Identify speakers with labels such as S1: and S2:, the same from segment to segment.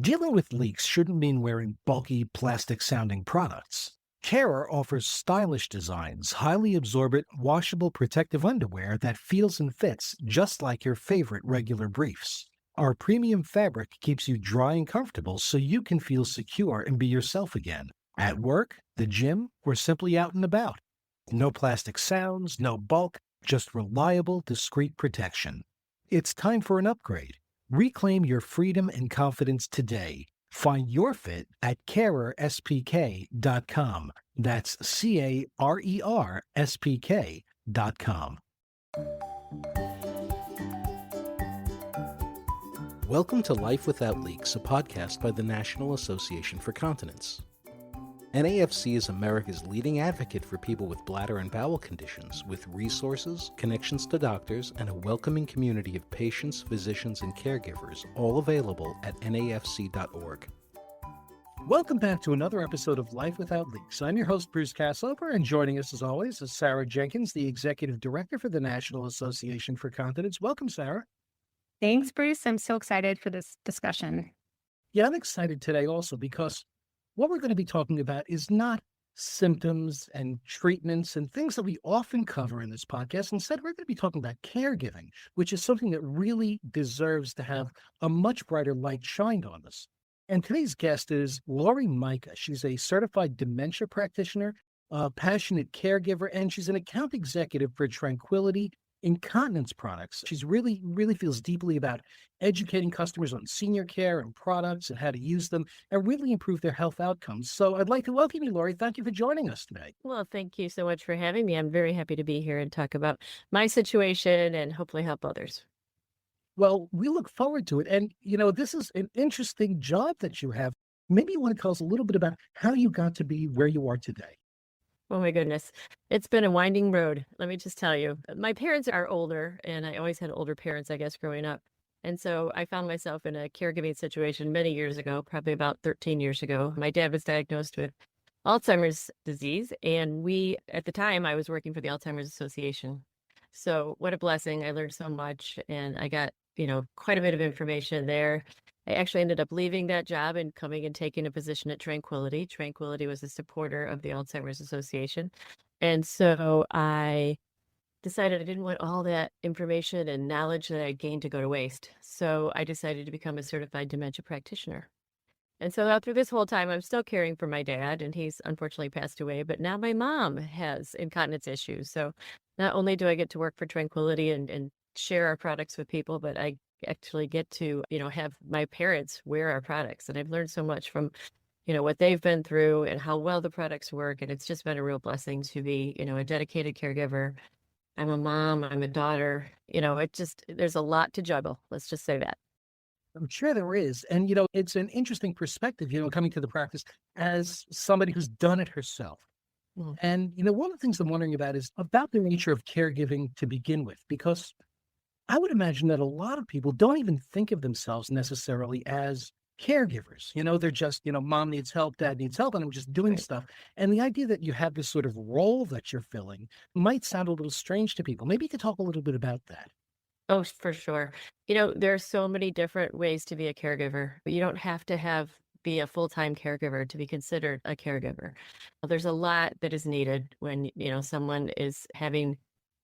S1: Dealing with leaks shouldn't mean wearing bulky, plastic-sounding products. Carer offers stylish designs, highly absorbent, washable protective underwear that feels and fits just like your favorite regular briefs. Our premium fabric keeps you dry and comfortable so you can feel secure and be yourself again. At work, the gym, or simply out and about. No plastic sounds, no bulk, just reliable, discreet protection. It's time for an upgrade. Reclaim your freedom and confidence today. Find your fit at carerspk.com. That's CARERSPK.com.
S2: Welcome to Life Without Leaks, a podcast by the National Association for Continence. NAFC is America's leading advocate for people with bladder and bowel conditions, with resources, connections to doctors, and a welcoming community of patients, physicians, and caregivers, all available at nafc.org.
S1: Welcome back to another episode of Life Without Leaks. I'm your host, Bruce Cassover, and joining us as always is Sarah Jenkins, the Executive Director for the National Association for Continence. Welcome, Sarah.
S3: Thanks, Bruce. I'm so excited for this discussion.
S1: Yeah, I'm excited today also because what we're going to be talking about is not symptoms and treatments and things that we often cover in this podcast. Instead, we're going to be talking about caregiving, which is something that really deserves to have a much brighter light shined on us. And today's guest is Lori Mika. She's a certified dementia practitioner, a passionate caregiver, and she's an account executive for Tranquility Incontinence Products. She's really feels deeply about educating customers on senior care and products and how to use them and really improve their health outcomes. So I'd like to welcome you, Lori. Thank you for joining us today.
S4: Well, thank you so much for having me. I'm very happy to be here and talk about my situation and hopefully help others.
S1: Well, we look forward to it. And, this is an interesting job that you have. Maybe you want to tell us a little bit about how you got to be where you are today.
S4: Oh my goodness. It's been a winding road. Let me just tell you. My parents are older, and I always had older parents, I guess, growing up. And so I found myself in a caregiving situation many years ago, probably about 13 years ago. My dad was diagnosed with Alzheimer's disease, and at the time, I was working for the Alzheimer's Association. So what a blessing. I learned so much, and I got, quite a bit of information there. I actually ended up leaving that job and coming and taking a position at Tranquility. Tranquility was a supporter of the Alzheimer's Association. And so I decided I didn't want all that information and knowledge that I gained to go to waste. So I decided to become a certified dementia practitioner. And so through this whole time, I'm still caring for my dad, and he's unfortunately passed away. But now my mom has incontinence issues. So not only do I get to work for Tranquility and share our products with people, but I actually get to, have my parents wear our products. And I've learned so much from, what they've been through and how well the products work. And it's just been a real blessing to be, a dedicated caregiver. I'm a mom, I'm a daughter, there's a lot to juggle. Let's just say that.
S1: I'm sure there is. And, it's an interesting perspective, coming to the practice as somebody who's done it herself.
S4: Mm.
S1: And, one of the things I'm wondering about is about the nature of caregiving to begin with, because I would imagine that a lot of people don't even think of themselves necessarily as caregivers. They're just, mom needs help, dad needs help, and I'm just doing
S4: Right.
S1: stuff. And the idea that you have this sort of role that you're filling might sound a little strange to people. Maybe you could talk a little bit about that.
S4: Oh, for sure. There are so many different ways to be a caregiver. You don't have to be a full-time caregiver to be considered a caregiver. There's a lot that is needed when, someone is having,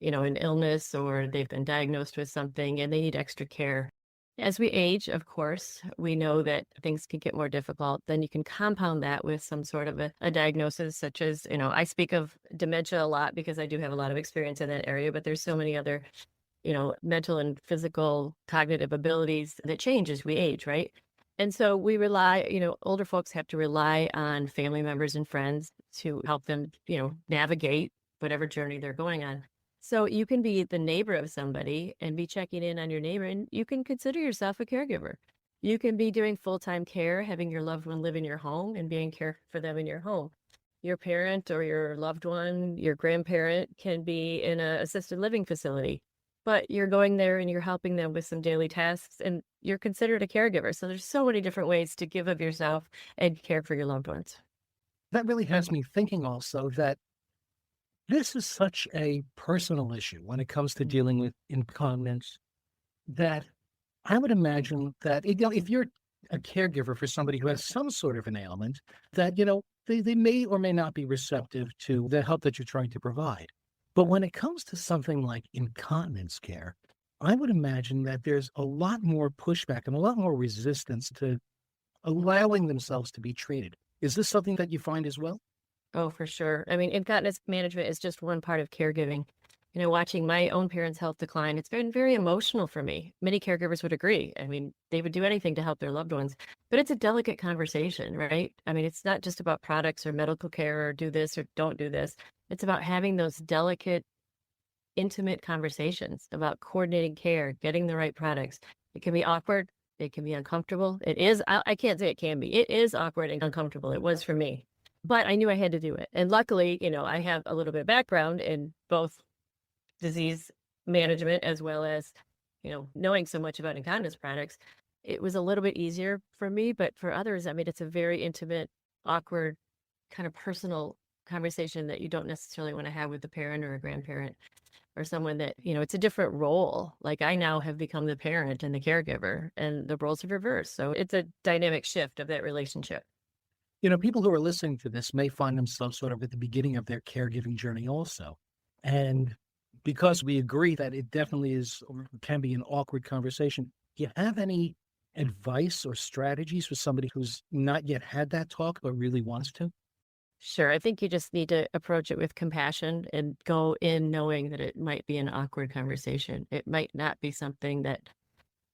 S4: an illness or they've been diagnosed with something and they need extra care. As we age, of course, we know that things can get more difficult. Then you can compound that with some sort of a diagnosis, such as, I speak of dementia a lot because I do have a lot of experience in that area, but there's so many other mental and physical cognitive abilities that change as we age, right? And so we rely, older folks have to rely on family members and friends to help them, navigate whatever journey they're going on. So you can be the neighbor of somebody and be checking in on your neighbor, and you can consider yourself a caregiver. You can be doing full-time care, having your loved one live in your home and being care for them in your home. Your parent or your loved one, your grandparent can be in an assisted living facility, but you're going there and you're helping them with some daily tasks and you're considered a caregiver. So there's so many different ways to give of yourself and care for your loved ones.
S1: That really has me thinking also that this is such a personal issue when it comes to dealing with incontinence that I would imagine that if you're a caregiver for somebody who has some sort of an ailment that, they may or may not be receptive to the help that you're trying to provide. But when it comes to something like incontinence care, I would imagine that there's a lot more pushback and a lot more resistance to allowing themselves to be treated. Is this something that you find as well?
S4: Oh, for sure. I mean, incontinence management is just one part of caregiving. Watching my own parents' health decline, it's been very emotional for me. Many caregivers would agree. I mean, they would do anything to help their loved ones, but it's a delicate conversation, right? I mean, it's not just about products or medical care or do this or don't do this. It's about having those delicate, intimate conversations about coordinating care, getting the right products. It can be awkward. It can be uncomfortable. It is, I can't say it can be. It is awkward and uncomfortable. It was for me, but I knew I had to do it. And luckily, I have a little bit of background in both disease management as well as, knowing so much about incontinence products. It was a little bit easier for me, but for others, I mean, it's a very intimate, awkward, kind of personal conversation that you don't necessarily want to have with a parent or a grandparent or someone that, it's a different role. Like I now have become the parent and the caregiver, and the roles have reversed. So it's a dynamic shift of that relationship.
S1: People who are listening to this may find themselves sort of at the beginning of their caregiving journey also. And because we agree that it definitely is or can be an awkward conversation, do you have any advice or strategies for somebody who's not yet had that talk but really wants to?
S4: Sure. I think you just need to approach it with compassion and go in knowing that it might be an awkward conversation. It might not be something that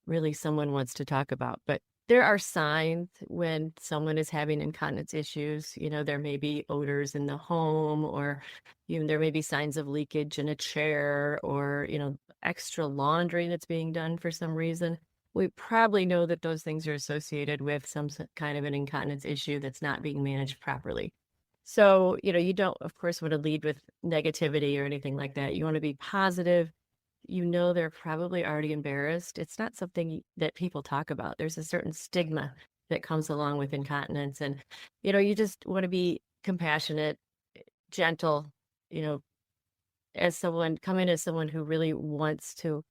S4: really someone wants to talk about, but there are signs when someone is having incontinence issues. There may be odors in the home, or even there may be signs of leakage in a chair, or, extra laundry that's being done for some reason. We probably know that those things are associated with some kind of an incontinence issue that's not being managed properly. So, you don't, of course, want to lead with negativity or anything like that. You want to be positive. They're probably already embarrassed. It's not something that people talk about. There's a certain stigma that comes along with incontinence. And, you just want to be compassionate, gentle, come in as someone who really wants to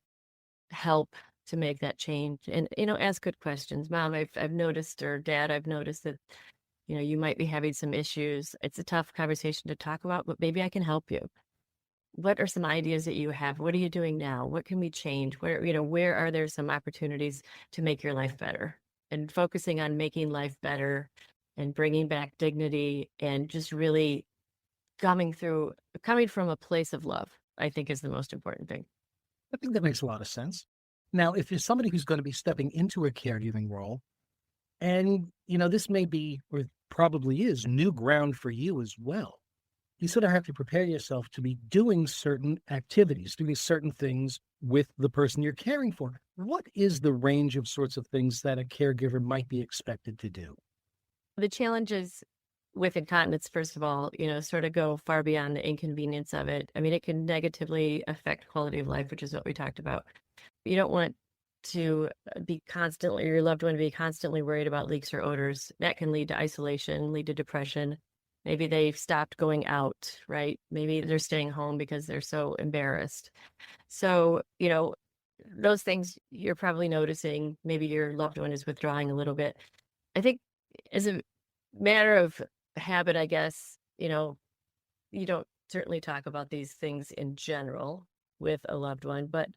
S4: help to make that change. And, ask good questions. Mom, I've noticed, or Dad, I've noticed that you might be having some issues. It's a tough conversation to talk about, but maybe I can help you. What are some ideas that you have? What are you doing now? What can we change? Where are there some opportunities to make your life better? And focusing on making life better and bringing back dignity and just really coming from a place of love, I think is the most important thing.
S1: I think that makes a lot of sense. Now, if you're somebody who's going to be stepping into a caregiving role, and, this may be, or probably is, new ground for you as well, you sort of have to prepare yourself to be doing certain activities, doing certain things with the person you're caring for. What is the range of sorts of things that a caregiver might be expected to do?
S4: The challenges with incontinence, first of all, sort of go far beyond the inconvenience of it. I mean, it can negatively affect quality of life, which is what we talked about. You don't want to be constantly, your loved one to be constantly worried about leaks or odors. That can lead to isolation, lead to depression. Maybe they've stopped going out, right? Maybe they're staying home because they're so embarrassed. So, those things you're probably noticing. Maybe your loved one is withdrawing a little bit. I think as a matter of habit, I guess, you don't certainly talk about these things in general with a loved one, but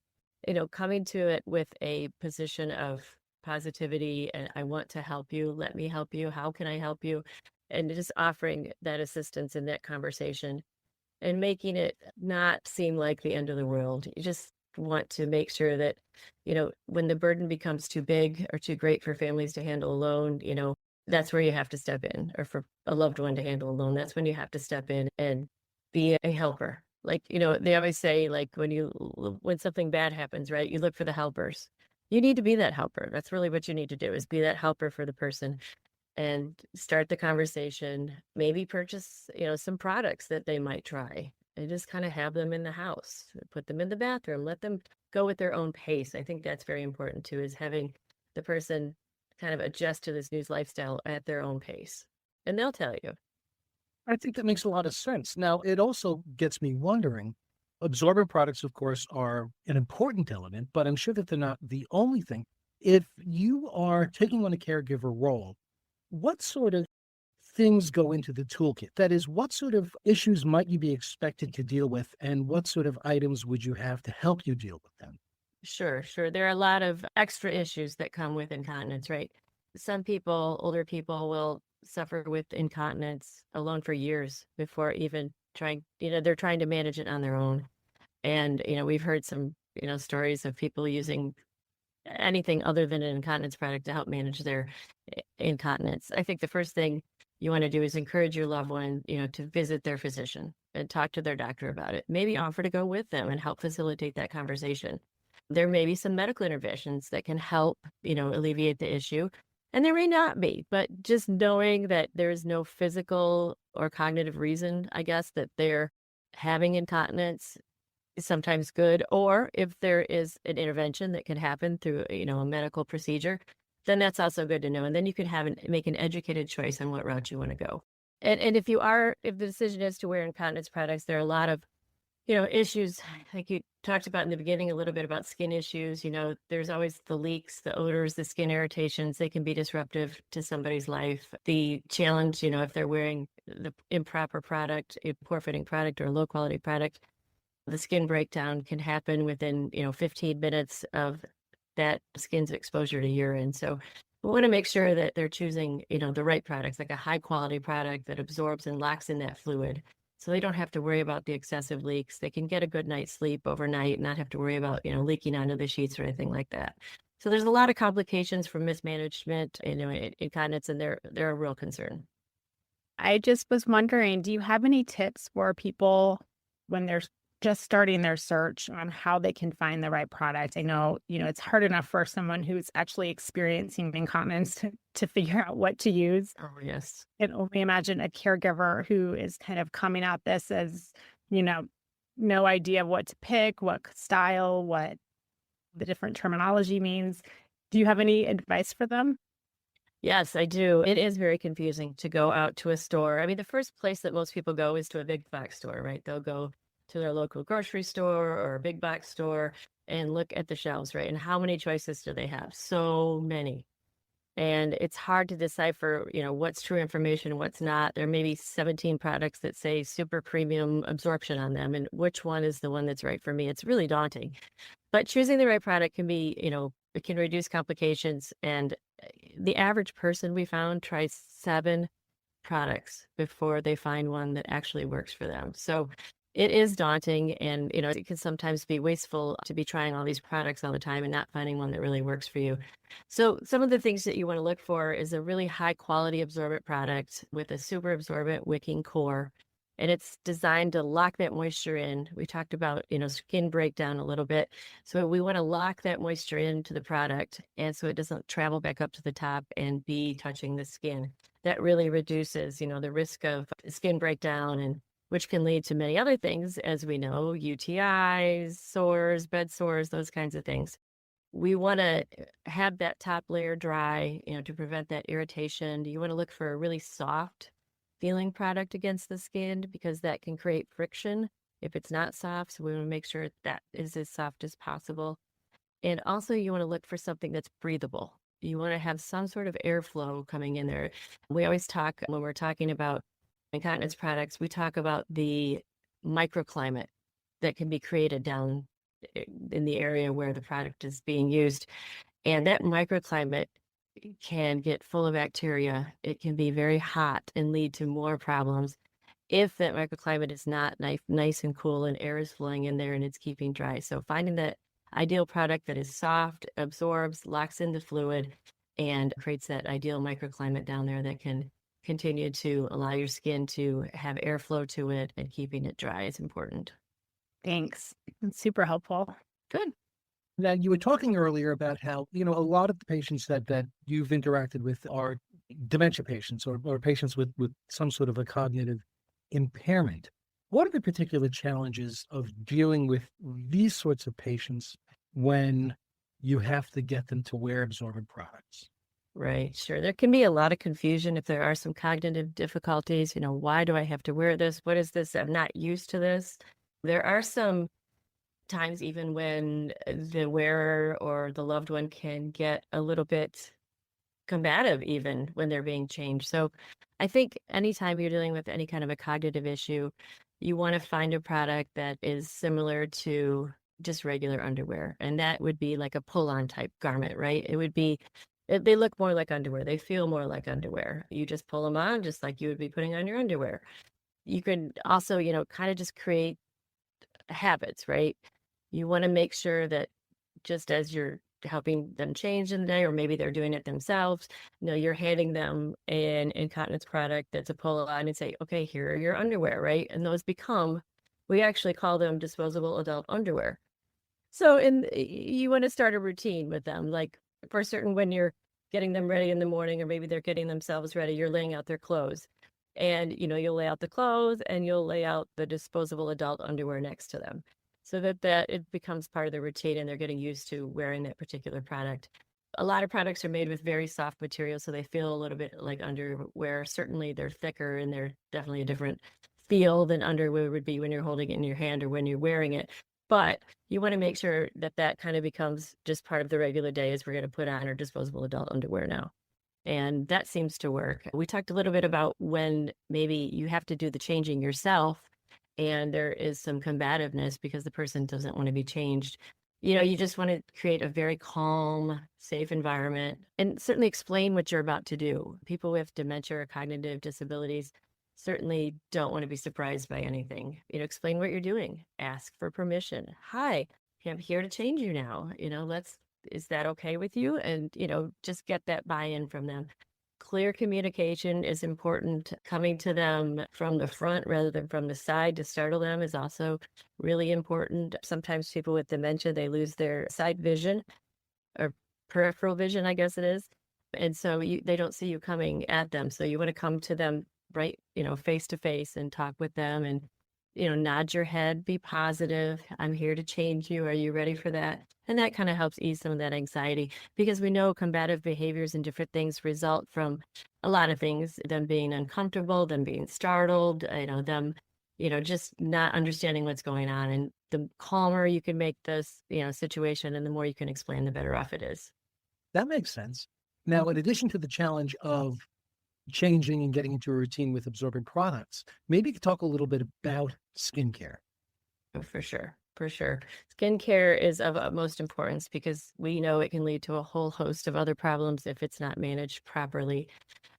S4: coming to it with a position of positivity and I want to help you, let me help you, how can I help you? And just offering that assistance in that conversation and making it not seem like the end of the world. You just want to make sure that, when the burden becomes too big or too great for families to handle alone, that's where you have to step in, or for a loved one to handle alone. That's when you have to step in and be a helper. Like, they always say, like, when something bad happens, right, you look for the helpers. You need to be that helper. That's really what you need to do, is be that helper for the person and start the conversation, maybe purchase, some products that they might try and just kind of have them in the house, put them in the bathroom, let them go at their own pace. I think that's very important too, is having the person kind of adjust to this new lifestyle at their own pace. And they'll tell you.
S1: I think that makes a lot of sense. Now, it also gets me wondering, absorbent products, of course, are an important element, but I'm sure that they're not the only thing. If you are taking on a caregiver role, what sort of things go into the toolkit? That is, what sort of issues might you be expected to deal with, and what sort of items would you have to help you deal with them?
S4: Sure, sure. There are a lot of extra issues that come with incontinence, right? Some people, older people, will suffer with incontinence alone for years before even trying, they're trying to manage it on their own. And, we've heard some, stories of people using anything other than an incontinence product to help manage their incontinence. I think the first thing you want to do is encourage your loved one, to visit their physician and talk to their doctor about it. Maybe offer to go with them and help facilitate that conversation. There may be some medical interventions that can help, alleviate the issue. And there may not be, but just knowing that there is no physical or cognitive reason, I guess, that they're having incontinence is sometimes good. Or if there is an intervention that can happen through, a medical procedure, then that's also good to know. And then you can make an educated choice on what route you want to go. And if the decision is to wear incontinence products, there are a lot of issues like you talked about in the beginning, a little bit about skin issues. There's always the leaks, the odors, the skin irritations. They can be disruptive to somebody's life. The challenge, if they're wearing the improper product, a poor fitting product or a low quality product, the skin breakdown can happen within, 15 minutes of that skin's exposure to urine. So we want to make sure that they're choosing, the right products, like a high quality product that absorbs and locks in that fluid. So they don't have to worry about the excessive leaks. They can get a good night's sleep overnight and not have to worry about, leaking onto the sheets or anything like that. So there's a lot of complications from mismanagement, incontinence, and they're a real concern.
S3: I just was wondering, do you have any tips for people when they're just starting their search on how they can find the right product? I know, it's hard enough for someone who's actually experiencing incontinence to figure out what to use.
S4: Oh, yes.
S3: And only imagine a caregiver who is kind of coming at this as, no idea what to pick, what style, what the different terminology means. Do you have any advice for them?
S4: Yes, I do. It is very confusing to go out to a store. I mean, the first place that most people go is to a big box store, right? They'll go to their local grocery store or a big box store and look at the shelves, right? And how many choices do they have? So many. And it's hard to decipher, what's true information and what's not. There may be 17 products that say super premium absorption on them, and which one is the one that's right for me? It's really daunting. But choosing the right product can be, it can reduce complications. And the average person we found tries 7 products before they find one that actually works for them. So it is daunting, and it can sometimes be wasteful to be trying all these products all the time and not finding one that really works for you. So some of the things that you want to look for is a really high quality absorbent product with a super absorbent wicking core, and it's designed to lock that moisture in. We talked about skin breakdown a little bit, so we want to lock that moisture into the product, and so it doesn't travel back up to the top and be touching the skin. That really reduces the risk of skin breakdown, and which can lead to many other things, as we know, UTIs, sores, bed sores, those kinds of things. We want to have that top layer dry, to prevent that irritation. You want to look for a really soft feeling product against the skin because that can create friction if it's not soft. So we want to make sure that is as soft as possible. And also you want to look for something that's breathable. You want to have some sort of airflow coming in there. We always talk, when we're talking about incontinence products, we talk about the microclimate that can be created down in the area where the product is being used. And that microclimate can get full of bacteria. It can be very hot and lead to more problems if that microclimate is not nice and cool and air is flowing in there and it's keeping dry. So finding that ideal product that is soft, absorbs, locks in the fluid, and creates that ideal microclimate down there that can continue to allow your skin to have airflow to it and keeping it dry is important.
S3: Thanks. It's super helpful.
S4: Good.
S1: Now, you were talking earlier about how, a lot of the patients that you've interacted with are dementia patients or patients with some sort of a cognitive impairment. What are the particular challenges of dealing with these sorts of patients when you have to get them to wear absorbent products?
S4: Right, sure. There can be a lot of confusion if there are some cognitive difficulties. Why do I have to wear this? What is this? I'm not used to this. There are some times even when the wearer or the loved one can get a little bit combative even when they're being changed. So I think anytime you're dealing with any kind of a cognitive issue, you want to find a product that is similar to just regular underwear. And that would be like a pull-on type garment, right? It would be, they look more like underwear. They feel more like underwear. You just pull them on just like you would be putting on your underwear. You can also, kind of just create habits, right? You want to make sure that just as you're helping them change in the day, or maybe they're doing it themselves, you're handing them an incontinence product that's a pull on and say, okay, here are your underwear, right? And those become, we actually call them disposable adult underwear. So you want to start a routine with them, like for certain, when you're getting them ready in the morning, or maybe they're getting themselves ready, you're laying out their clothes. And, you'll lay out the clothes and you'll lay out the disposable adult underwear next to them, so that it becomes part of the routine and they're getting used to wearing that particular product. A lot of products are made with very soft materials, so they feel a little bit like underwear. Certainly they're thicker and they're definitely a different feel than underwear would be when you're holding it in your hand or when you're wearing it. But you want to make sure that kind of becomes just part of the regular day, as we're going to put on our disposable adult underwear now. And that seems to work. We talked a little bit about when maybe you have to do the changing yourself and there is some combativeness because the person doesn't want to be changed. You just want to create a very calm, safe environment and certainly explain what you're about to do. People with dementia or cognitive disabilities certainly don't want to be surprised by anything. Explain what you're doing. Ask for permission. Hi, I'm here to change you now. Is that okay with you? And, just get that buy-in from them. Clear communication is important. Coming to them from the front rather than from the side to startle them is also really important. Sometimes people with dementia, they lose their side vision, or peripheral vision, I guess it is. And so they don't see you coming at them. So you want to come to them right, face to face and talk with them and, nod your head, be positive. I'm here to change you. Are you ready for that? And that kind of helps ease some of that anxiety, because we know combative behaviors and different things result from a lot of things, them being uncomfortable, them being startled, them, just not understanding what's going on. And the calmer you can make this, situation, and the more you can explain, the better off it is.
S1: That makes sense. Now, in addition to the challenge of changing and getting into a routine with absorbent products, maybe you could talk a little bit about skincare.
S4: Oh, for sure. For sure. Skincare is of utmost importance because we know it can lead to a whole host of other problems if it's not managed properly.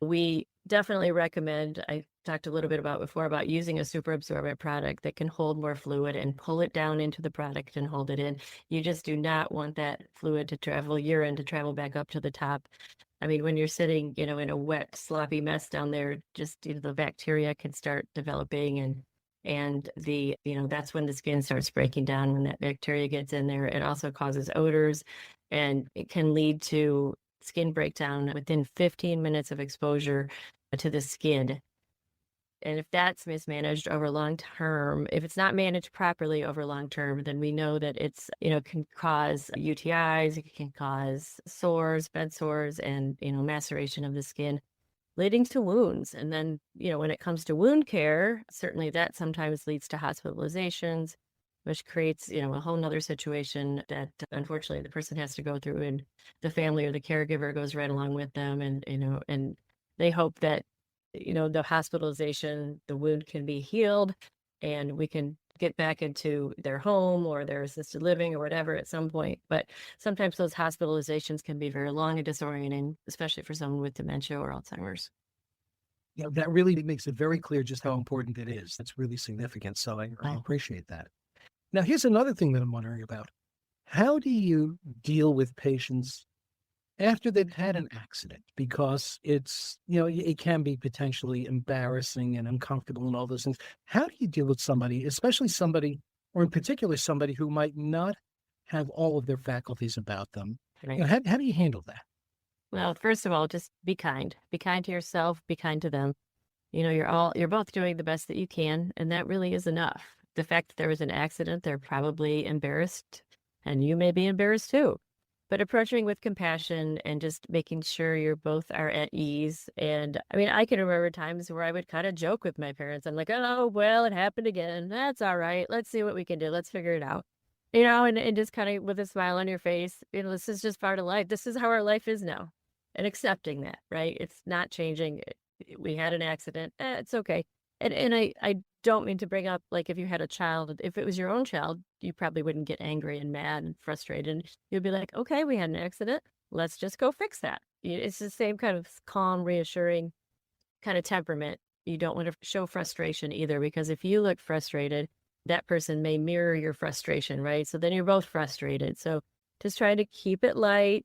S4: We definitely recommend, I talked a little bit about before, about using a super absorbent product that can hold more fluid and pull it down into the product and hold it in. You just do not want that fluid to travel, urine to travel back up to the top. I mean, when you're sitting, in a wet, sloppy mess down there, just the bacteria can start developing, and that's when the skin starts breaking down. When that bacteria gets in there, it also causes odors, and it can lead to skin breakdown within 15 minutes of exposure to the skin. And if that's mismanaged over long term, if it's not managed properly over long term, then we know that it's, can cause UTIs, it can cause sores, bed sores, and, maceration of the skin, leading to wounds. And then, when it comes to wound care, certainly that sometimes leads to hospitalizations, which creates, a whole nother situation that unfortunately the person has to go through, and the family or the caregiver goes right along with them. And, and they hope that, the hospitalization, the wound can be healed and we can get back into their home or their assisted living or whatever at some point. But sometimes those hospitalizations can be very long and disorienting, especially for someone with dementia or Alzheimer's.
S1: That really makes it very clear just how important it is. That's really significant. So I appreciate that. Now, here's another thing that I'm wondering about. How do you deal with patients after they've had an accident? Because it's, it can be potentially embarrassing and uncomfortable and all those things. How do you deal with somebody, especially somebody, or in particular, somebody who might not have all of their faculties about them?
S4: Right.
S1: How do you handle that?
S4: Well, first of all, just be kind. Be kind to yourself, be kind to them. You're both doing the best that you can, and that really is enough. The fact that there was an accident, they're probably embarrassed, and you may be embarrassed too. But approaching with compassion and just making sure you're both are at ease. And I mean, I can remember times where I would kind of joke with my parents. I'm like, oh, well, it happened again. That's all right. Let's see what we can do. Let's figure it out. and just kind of with a smile on your face, this is just part of life. This is how our life is now. And accepting that, right? It's not changing. We had an accident. It's okay. And I don't mean to bring up, like, if you had a child, if it was your own child, you probably wouldn't get angry and mad and frustrated. And you'd be like, okay, we had an accident. Let's just go fix that. It's the same kind of calm, reassuring kind of temperament. You don't want to show frustration either, because if you look frustrated, that person may mirror your frustration, right? So then you're both frustrated. So just try to keep it light,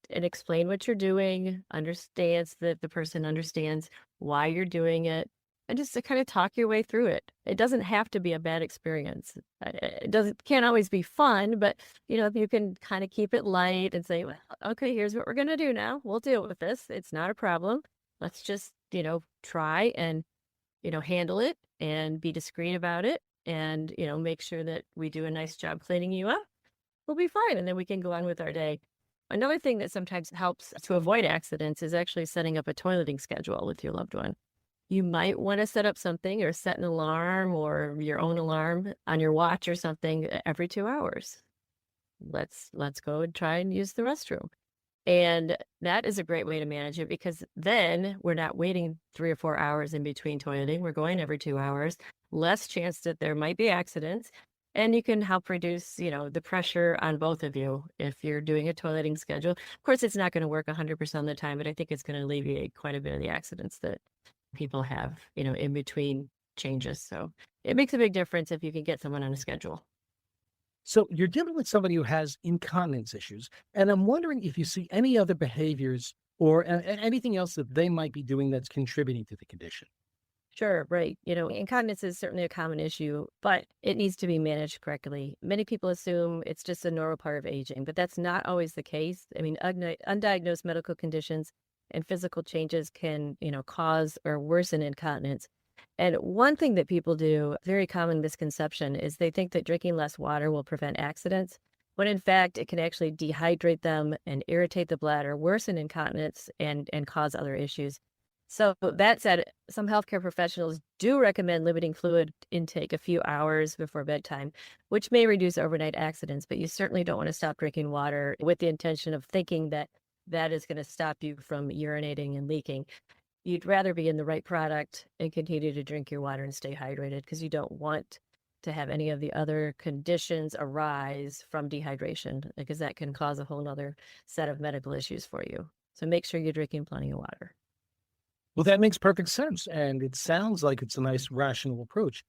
S4: and explain what you're doing, understands that the person understands why you're doing it, and just to kind of talk your way through it. It doesn't have to be a bad experience. Can't always be fun, but if you can kind of keep it light and say, well, okay, here's what we're going to do now. We'll deal with this. It's not a problem. Let's just, try and, handle it and be discreet about it, and, make sure that we do a nice job cleaning you up. We'll be fine. And then we can go on with our day. Another thing that sometimes helps to avoid accidents is actually setting up a toileting schedule with your loved one. You might want to set up something, or set an alarm or your own alarm on your watch or something every 2 hours. Let's go and try and use the restroom. And that is a great way to manage it, because then we're not waiting 3 or 4 hours in between toileting. We're going every 2 hours, less chance that there might be accidents. And you can help reduce, the pressure on both of you if you're doing a toileting schedule. Of course, it's not going to work 100% of the time, but I think it's going to alleviate quite a bit of the accidents that people have, in between changes. So it makes a big difference if you can get someone on a schedule.
S1: So you're dealing with somebody who has incontinence issues, and I'm wondering if you see any other behaviors or anything else that they might be doing that's contributing to the condition.
S4: Sure, right. Incontinence is certainly a common issue, but it needs to be managed correctly. Many people assume it's just a normal part of aging, but that's not always the case. I mean, undiagnosed medical conditions and physical changes can, cause or worsen incontinence. And one thing that people do, very common misconception, is they think that drinking less water will prevent accidents, when in fact it can actually dehydrate them and irritate the bladder, worsen incontinence, and cause other issues. So that said, some healthcare professionals do recommend limiting fluid intake a few hours before bedtime, which may reduce overnight accidents, but you certainly don't want to stop drinking water with the intention of thinking that that is going to stop you from urinating and leaking. You'd rather be in the right product and continue to drink your water and stay hydrated, because you don't want to have any of the other conditions arise from dehydration, because that can cause a whole other set of medical issues for you. So make sure you're drinking plenty of water.
S1: Well, that makes perfect sense, and it sounds like it's a nice, rational approach.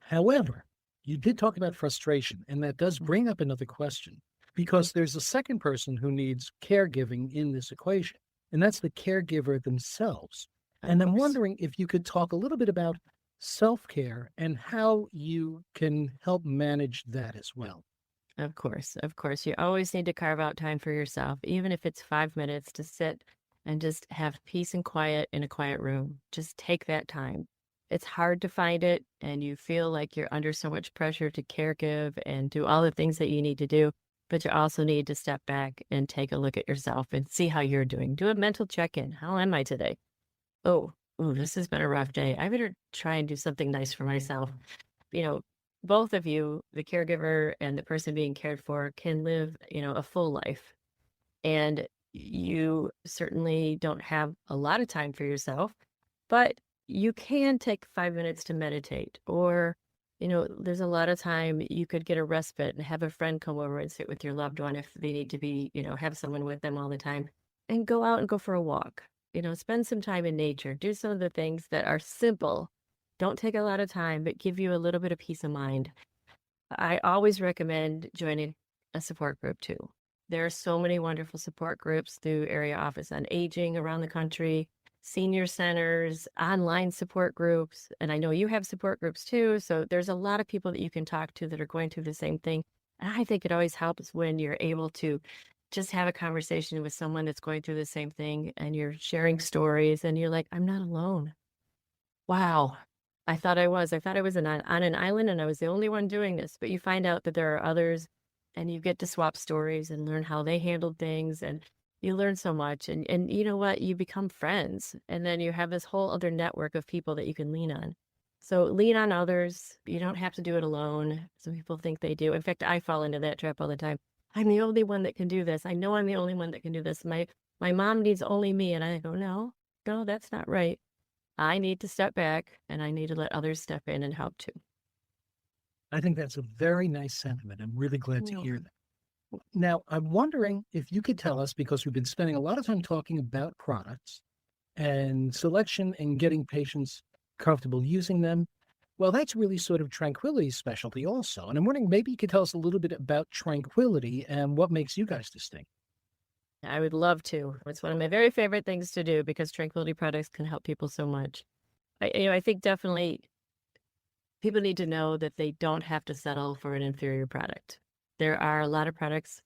S1: However, you did talk about frustration, and that does bring up another question, because there's a second person who needs caregiving in this equation, and that's the caregiver themselves. And I'm wondering if you could talk a little bit about self-care and how you can help manage that as well.
S4: Of course. You always need to carve out time for yourself, even if it's 5 minutes to sit and just have peace and quiet in a quiet room. Just take that time. It's hard to find it, and you feel like you're under so much pressure to caregive and do all the things that you need to do, but you also need to step back and take a look at yourself and see how you're doing. Do a mental check-in. How am I today? Oh, this has been a rough day. I better try and do something nice for myself. Both of you, the caregiver and the person being cared for, can live, a full life. And you certainly don't have a lot of time for yourself, but you can take 5 minutes to meditate, or, there's a lot of time you could get a respite and have a friend come over and sit with your loved one if they need to be, have someone with them all the time, and go out and go for a walk, spend some time in nature, do some of the things that are simple, don't take a lot of time, but give you a little bit of peace of mind. I always recommend joining a support group too. There are so many wonderful support groups through Area Office on Aging around the country, senior centers, online support groups. And I know you have support groups too. So there's a lot of people that you can talk to that are going through the same thing. And I think it always helps when you're able to just have a conversation with someone that's going through the same thing, and you're sharing stories and you're like, I'm not alone. Wow. I thought I was on an island and I was the only one doing this. But you find out that there are others, and you get to swap stories and learn how they handled things, and you learn so much. And you know what? You become friends, and then you have this whole other network of people that you can lean on. So lean on others. You don't have to do it alone. Some people think they do. In fact, I fall into that trap all the time. I'm the only one that can do this. I know I'm the only one that can do this. My mom needs only me. And I go, no, that's not right. I need to step back and I need to let others step in and help too.
S1: I think that's a very nice sentiment. I'm really glad to
S4: Yeah.
S1: hear that. Now, I'm wondering if you could tell us, because we've been spending a lot of time talking about products and selection and getting patients comfortable using them. Well, that's really sort of Tranquility's specialty also. And I'm wondering, maybe you could tell us a little bit about Tranquility and what makes you guys distinct.
S4: I would love to. It's one of my very favorite things to do because Tranquility products can help people so much. I think definitely people need to know that they don't have to settle for an inferior product. There are a lot of products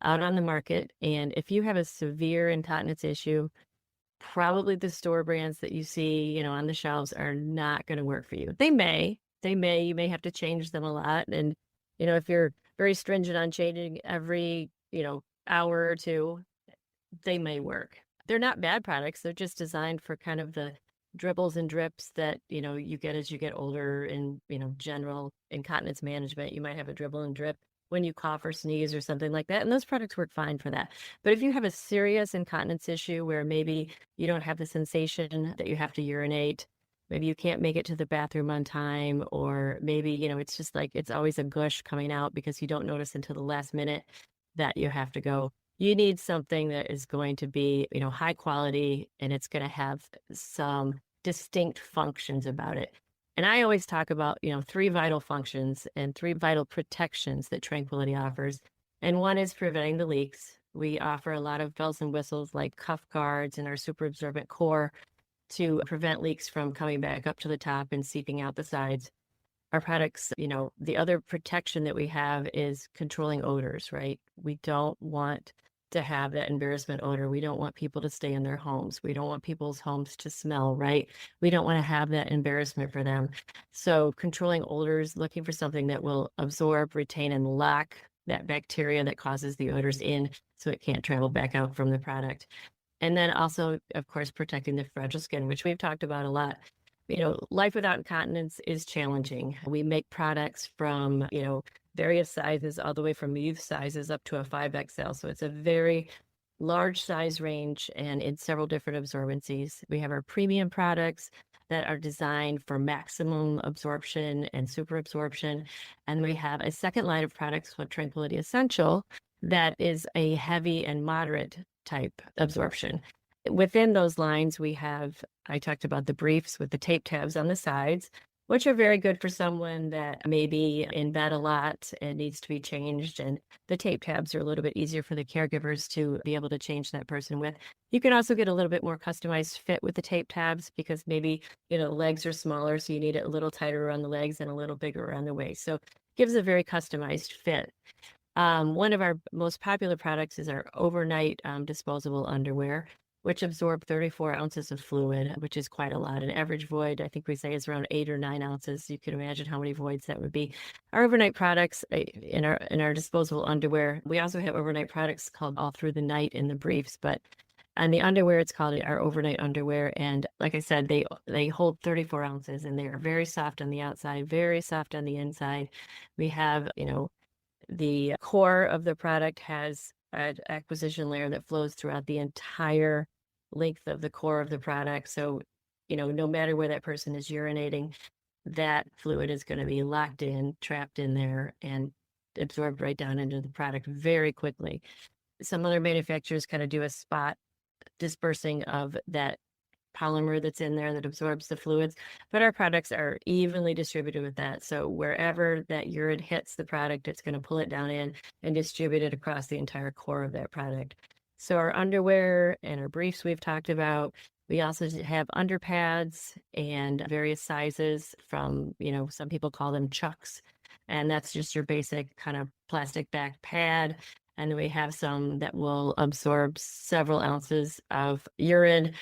S4: out on the market, and if you have a severe incontinence issue, probably the store brands that you see, on the shelves are not going to work for you. You may have to change them a lot. And, if you're very stringent on changing every, hour or two, they may work. They're not bad products. They're just designed for kind of the dribbles and drips that, you get as you get older in, general incontinence management. You might have a dribble and drip when you cough or sneeze or something like that. And those products work fine for that. But if you have a serious incontinence issue where maybe you don't have the sensation that you have to urinate, maybe you can't make it to the bathroom on time, or maybe, it's just like it's always a gush coming out because you don't notice until the last minute that you have to go. You need something that is going to be, high quality, and it's going to have some distinct functions about it. And I always talk about, 3 vital functions and 3 vital protections that Tranquility offers. And one is preventing the leaks. We offer a lot of bells and whistles like cuff guards and our super absorbent core to prevent leaks from coming back up to the top and seeping out the sides. Our products, the other protection that we have is controlling odors, right? We don't want to have that embarrassment odor. We don't want people to stay in their homes. We don't want people's homes to smell, right? We don't want to have that embarrassment for them. So controlling odors, looking for something that will absorb, retain, and lock that bacteria that causes the odors in so it can't travel back out from the product. And then also, of course, protecting the fragile skin, which we've talked about a lot. Life without incontinence is challenging. We make products from, various sizes, all the way from youth sizes up to a 5XL. So it's a very large size range and in several different absorbencies. We have our premium products that are designed for maximum absorption and super absorption. And we have a second line of products called Tranquility Essential that is a heavy and moderate type absorption. Within those lines, I talked about the briefs with the tape tabs on the sides, which are very good for someone that may be in bed a lot and needs to be changed. And the tape tabs are a little bit easier for the caregivers to be able to change that person with. You can also get a little bit more customized fit with the tape tabs because maybe, legs are smaller, so you need it a little tighter around the legs and a little bigger around the waist. So it gives a very customized fit. One of our most popular products is our overnight disposable underwear, which absorb 34 ounces of fluid, which is quite a lot. An average void, I think we say, is around 8 or 9 ounces. You can imagine how many voids that would be. Our overnight products in our disposable underwear, we also have overnight products called All Through the Night in the briefs, but on the underwear, it's called our overnight underwear. And like I said, they hold 34 ounces, and they are very soft on the outside, very soft on the inside. We have, the core of the product has an acquisition layer that flows throughout the entire length of the core of the product. So, no matter where that person is urinating, that fluid is going to be locked in, trapped in there, and absorbed right down into the product very quickly. Some other manufacturers kind of do a spot dispersing of that polymer that's in there that absorbs the fluids, but our products are evenly distributed with that. So wherever that urine hits the product, it's going to pull it down in and distribute it across the entire core of that product. So our underwear and our briefs we've talked about. We also have underpads and various sizes from, some people call them chucks, and that's just your basic kind of plastic back pad. And we have some that will absorb several ounces of urine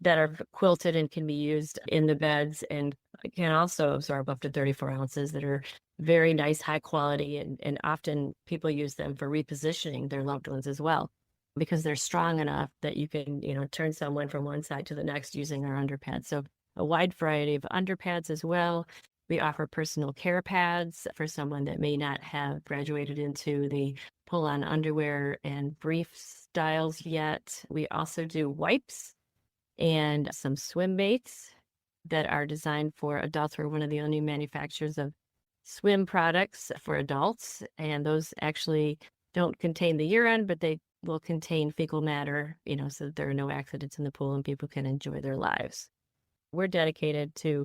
S4: that are quilted and can be used in the beds, and can also absorb up to 34 ounces that are very nice, high quality. And often people use them for repositioning their loved ones as well, because they're strong enough that you can, turn someone from one side to the next using our underpad. So a wide variety of underpads as well. We offer personal care pads for someone that may not have graduated into the pull-on underwear and brief styles yet. We also do wipes and some swim baits that are designed for adults. We're one of the only manufacturers of swim products for adults, and those actually don't contain the urine, but they will contain fecal matter, so that there are no accidents in the pool and people can enjoy their lives. We're dedicated to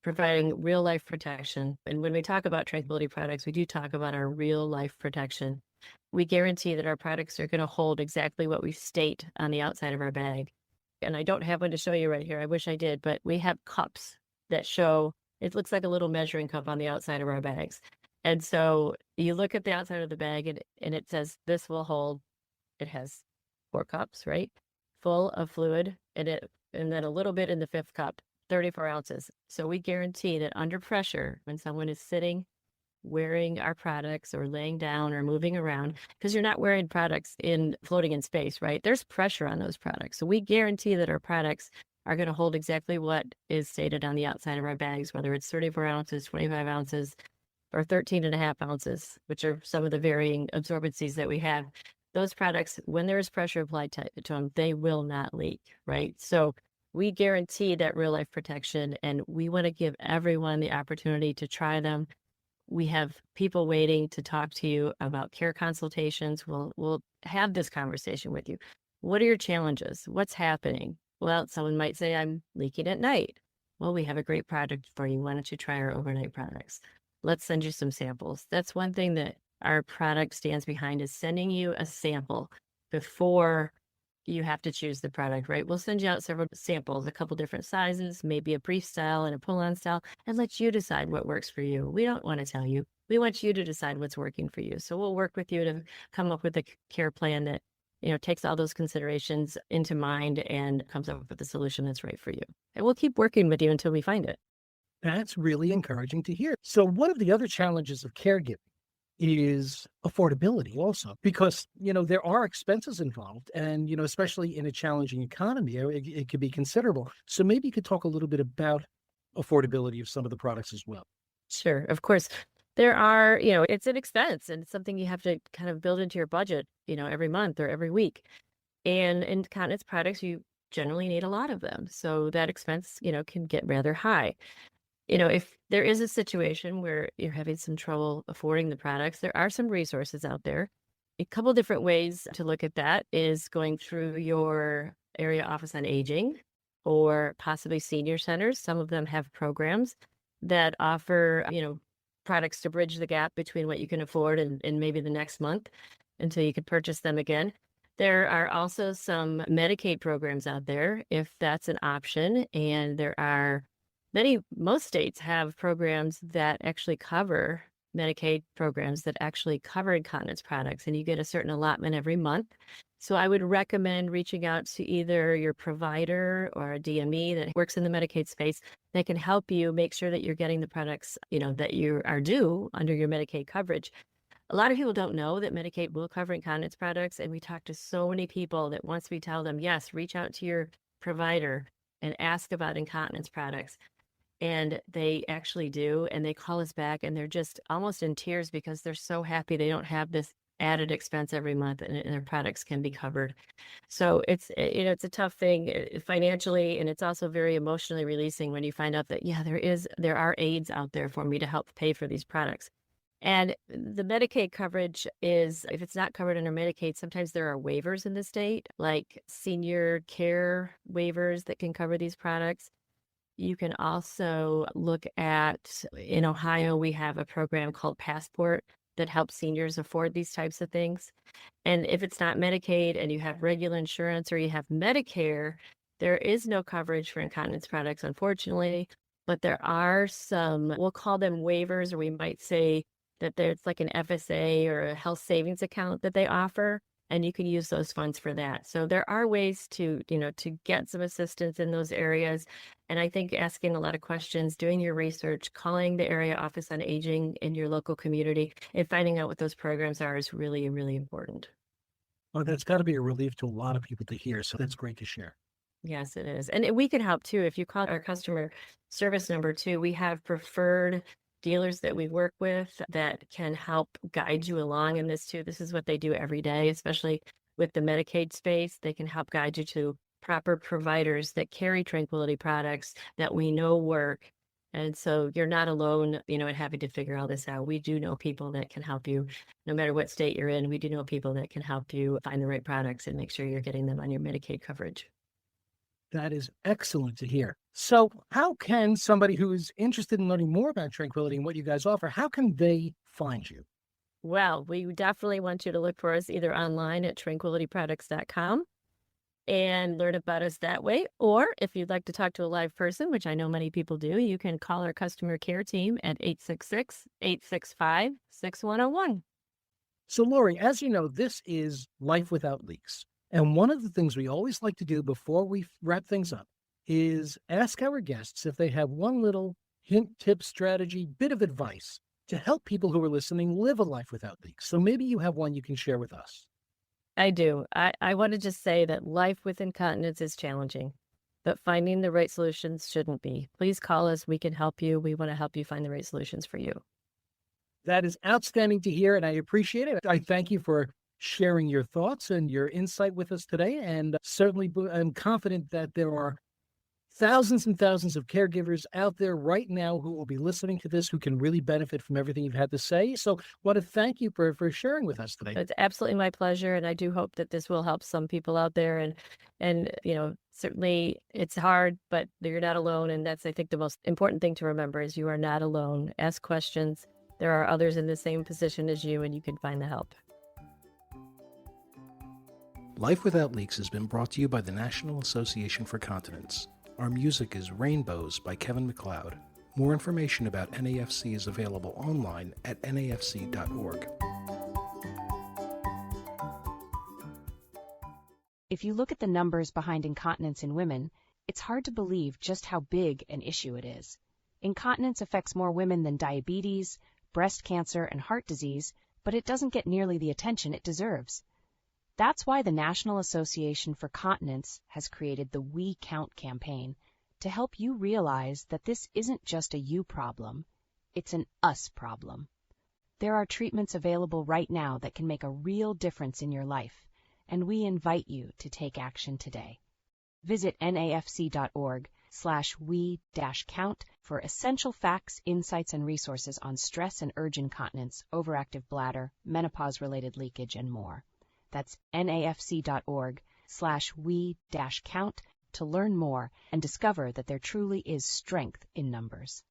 S4: providing real life protection. And when we talk about Tranquility products, we do talk about our real life protection. We guarantee that our products are going to hold exactly what we state on the outside of our bag. And I don't have one to show you right here. I wish I did, but we have cups that show, it looks like a little measuring cup on the outside of our bags. And so you look at the outside of the bag and it says, this will hold, it has 4 cups, right? Full of fluid, and then a little bit in the 5th cup, 34 ounces. So we guarantee that under pressure, when someone is sitting, wearing our products or laying down or moving around, because you're not wearing products floating in space, right? There's pressure on those products. So we guarantee that our products are going to hold exactly what is stated on the outside of our bags, whether it's 34 ounces, 25 ounces, or 13.5 ounces, which are some of the varying absorbencies that we have. Those products, when there is pressure applied to them, they will not leak, right? So we guarantee that real life protection, and we want to give everyone the opportunity to try them. We have people waiting to talk to you about care consultations. We'll have this conversation with you. What are your challenges? What's happening? Well, someone might say, I'm leaking at night. Well, we have a great product for you. Why don't you try our overnight products? Let's send you some samples. That's one thing that our product stands behind, is sending you a sample before you have to choose the product, right? We'll send you out several samples, a couple different sizes, maybe a brief style and a pull-on style, and let you decide what works for you. We don't want to tell you. We want you to decide what's working for you. So we'll work with you to come up with a care plan that, takes all those considerations into mind and comes up with a solution that's right for you. And we'll keep working with you until we find it.
S1: That's really encouraging to hear. So one of the other challenges of caregiving is affordability also, because, there are expenses involved and, especially in a challenging economy, it could be considerable. So maybe you could talk a little bit about affordability of some of the products as well.
S4: Sure. Of course, there are, it's an expense and it's something you have to kind of build into your budget, every month or every week. And in continence products, you generally need a lot of them. So that expense, can get rather high. If there is a situation where you're having some trouble affording the products, there are some resources out there. A couple different ways to look at that is going through your area office on aging or possibly senior centers. Some of them have programs that offer, products to bridge the gap between what you can afford and maybe the next month until you can purchase them again. There are also some Medicaid programs out there, if that's an option, and there are most states have programs that actually cover Medicaid programs that actually cover incontinence products, and you get a certain allotment every month. So I would recommend reaching out to either your provider or a DME that works in the Medicaid space that can help you make sure that you're getting the products, that you are due under your Medicaid coverage. A lot of people don't know that Medicaid will cover incontinence products, and we talk to so many people that once we tell them, yes, reach out to your provider and ask about incontinence products. And they actually do, and they call us back, and they're just almost in tears because they're so happy they don't have this added expense every month, and their products can be covered. So it's a tough thing financially, and it's also very emotionally releasing when you find out that there are aids out there for me to help pay for these products. And the Medicaid coverage is, if it's not covered under Medicaid, sometimes there are waivers in the state, like senior care waivers that can cover these products. You can also look at, in Ohio, we have a program called Passport that helps seniors afford these types of things. And if it's not Medicaid and you have regular insurance or you have Medicare, there is no coverage for incontinence products, unfortunately. But there are some, we'll call them waivers, or we might say that there's like an FSA or a health savings account that they offer, and you can use those funds for that. So there are ways to get some assistance in those areas. And I think asking a lot of questions, doing your research, calling the area office on aging in your local community, and finding out what those programs are is really, really important.
S1: Well, that's got to be a relief to a lot of people to hear. So that's great to share.
S4: Yes, it is. And we can help too. If you call our customer service number too, we have preferred dealers that we work with that can help guide you along in this too. This is what they do every day, especially with the Medicaid space. They can help guide you to proper providers that carry Tranquility products that we know work. And so you're not alone, in having to figure all this out. We do know people that can help you no matter what state you're in. We do know people that can help you find the right products and make sure you're getting them on your Medicaid coverage.
S1: That is excellent to hear. So how can somebody who is interested in learning more about Tranquility and what you guys offer, how can they find you?
S4: Well, we definitely want you to look for us either online at tranquilityproducts.com and learn about us that way. Or if you'd like to talk to a live person, which I know many people do, you can call our customer care team at 866-865-6101.
S1: So Lori, as you know, this is Life Without Leaks. And one of the things we always like to do before we wrap things up is ask our guests if they have one little hint, tip, strategy, bit of advice to help people who are listening live a life without leaks. So maybe you have one you can share with us.
S4: I do. I want to just say that life with incontinence is challenging, but finding the right solutions shouldn't be. Please call us. We can help you. We want to help you find the right solutions for you.
S1: That is outstanding to hear, and I appreciate it. I thank you for sharing your thoughts and your insight with us today. And certainly I'm confident that there are thousands and thousands of caregivers out there right now who will be listening to this, who can really benefit from everything you've had to say. So I want to thank you for sharing with us today.
S4: It's absolutely my pleasure. And I do hope that this will help some people out there. And certainly it's hard, but you're not alone. And that's, I think, the most important thing to remember is you are not alone. Ask questions. There are others in the same position as you, and you can find the help.
S2: Life Without Leaks has been brought to you by the National Association for Continence. Our music is Rainbows by Kevin MacLeod. More information about NAFC is available online at nafc.org.
S5: If you look at the numbers behind incontinence in women, it's hard to believe just how big an issue it is. Incontinence affects more women than diabetes, breast cancer, and heart disease, but it doesn't get nearly the attention it deserves. That's why the National Association for Continence has created the We Count campaign to help you realize that this isn't just a you problem, it's an us problem. There are treatments available right now that can make a real difference in your life, and we invite you to take action today. Visit nafc.org/we-count for essential facts, insights, and resources on stress and urge incontinence, overactive bladder, menopause-related leakage, and more. That's nafc.org/we-count to learn more and discover that there truly is strength in numbers.